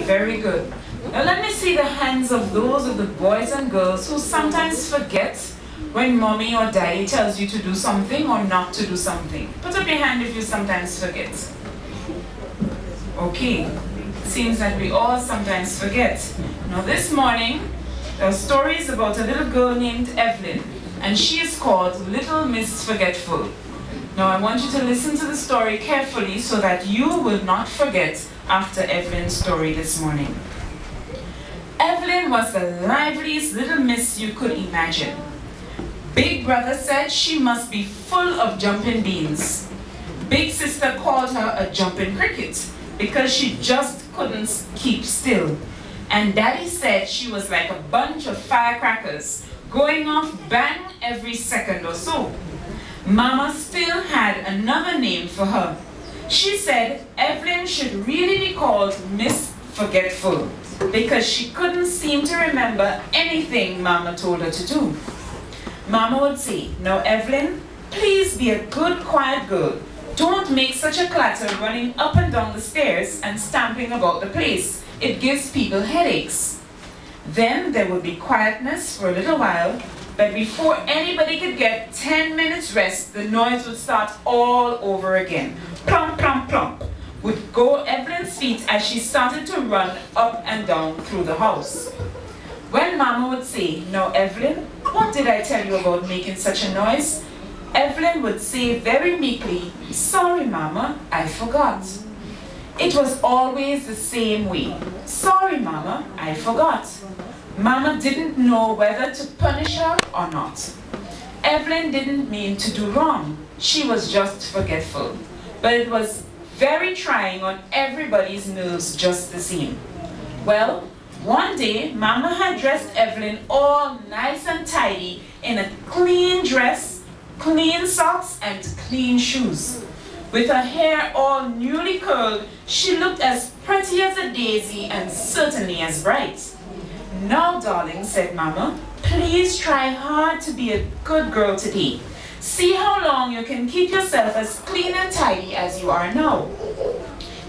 very good. Now let me see the hands of those of the boys and girls who sometimes forget when mommy or daddy tells you to do something or not to do something. Put up your hand if you sometimes forget. Okay, seems that we all sometimes forget. Now this morning, the story is about a little girl named Evelyn, and she is called Little Miss Forgetful. Now I want you to listen to the story carefully so that you will not forget after Evelyn's story this morning. Evelyn was the liveliest little miss you could imagine. Big brother said she must be full of jumping beans. Big sister called her a jumping cricket because she just couldn't keep still. And daddy said she was like a bunch of firecrackers, going off bang every second or so. Mama still had another name for her. She said Evelyn should really be called Miss Forgetful because she couldn't seem to remember anything Mama told her to do. Mama would say, "Now Evelyn, please be a good quiet girl. Don't make such a clatter running up and down the stairs and stamping about the place. It gives people headaches." Then there would be quietness for a little while, but before anybody could get 10 minutes rest, the noise would start all over again. Plump, plump, plump would go Evelyn's feet as she started to run up and down through the house. When Mama would say, "Now Evelyn, what did I tell you about making such a noise?" Evelyn would say very meekly, "Sorry Mama, I forgot." It was always the same way. "Sorry Mama, I forgot." Mama didn't know whether to punish her or not. Evelyn didn't mean to do wrong. She was just forgetful. But it was very trying on everybody's nerves just the same. Well, one day, Mama had dressed Evelyn all nice and tidy in a clean dress, clean socks, and clean shoes. With her hair all newly curled, she looked as pretty as a daisy and certainly as bright. "Now, darling," said Mama, "please try hard to be a good girl today. See how long you can keep yourself as clean and tidy as you are now."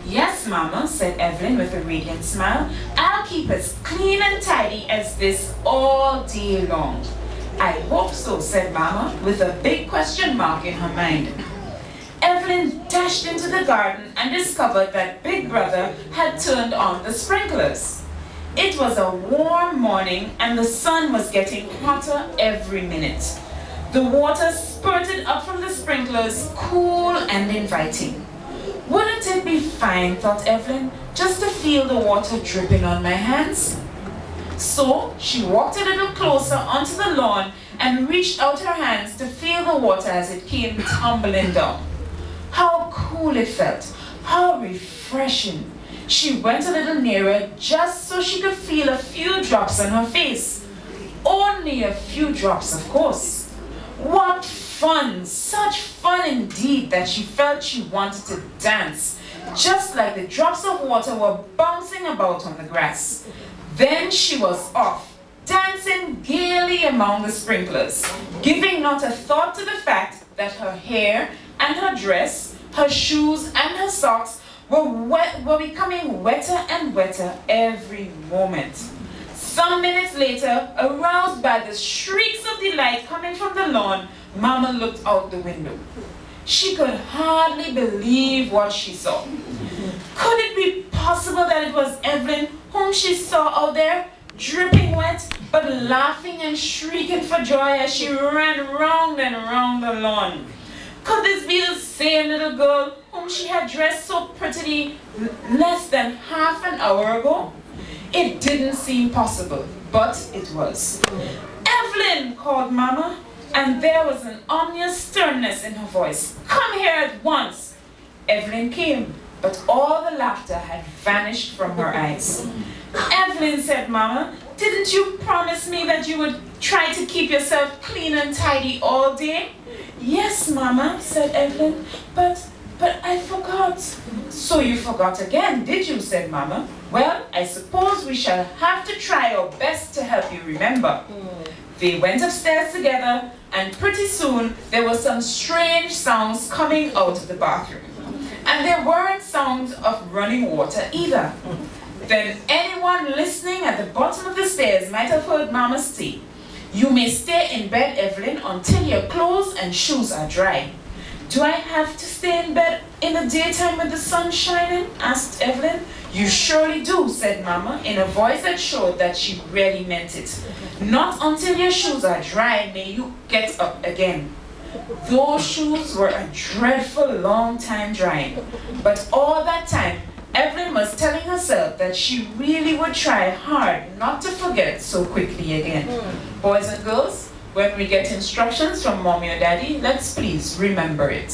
"Yes, Mama," said Evelyn with a radiant smile. "I'll keep as clean and tidy as this all day long." "I hope so," said Mama with a big question mark in her mind. Evelyn dashed into the garden and discovered that Big Brother had turned on the sprinklers. It was a warm morning and the sun was getting hotter every minute. The water spurted up from the sprinklers, cool and inviting. "Wouldn't it be fine," thought Evelyn, "just to feel the water dripping on my hands?" So she walked a little closer onto the lawn and reached out her hands to feel the water as it came tumbling down. How cool it felt, how refreshing. She went a little nearer just so she could feel a few drops on her face. Only a few drops, of course. What fun! Such fun indeed that she felt she wanted to dance, just like the drops of water were bouncing about on the grass. Then she was off, dancing gaily among the sprinklers, giving not a thought to the fact that her hair and her dress, her shoes and her socks were becoming wetter and wetter every moment. Some minutes later, aroused by the shrieks of delight coming from the lawn, Mama looked out the window. She could hardly believe what she saw. Could it be possible that it was Evelyn whom she saw out there, dripping wet, but laughing and shrieking for joy as she ran round and round the lawn? Could this be the same little girl whom she had dressed so prettily less than half an hour ago? It didn't seem possible, but it was. "Evelyn!" called Mama, and there was an ominous sternness in her voice. "Come here at once!" Evelyn came, but all the laughter had vanished from her eyes. "Evelyn," said Mama, "didn't you promise me that you would try to keep yourself clean and tidy all day?" "Yes, Mama," said Evelyn, but I forgot." "So you forgot again, did you?" said Mama. "Well, I suppose we shall have to try our best to help you remember." They went upstairs together, and pretty soon there were some strange sounds coming out of the bathroom. And there weren't sounds of running water either. Then anyone listening at the bottom of the stairs might have heard Mama say, "You may stay in bed, Evelyn, until your clothes and shoes are dry." "Do I have to stay in bed in the daytime with the sun shining?" asked Evelyn. "You surely do," said Mama, in a voice that showed that she really meant it. "Not until your shoes are dry may you get up again." Those shoes were a dreadful long time drying, but all that time Evelyn was telling herself that she really would try hard not to forget so quickly again. Boys and girls, when we get instructions from Mommy or Daddy, let's please remember it.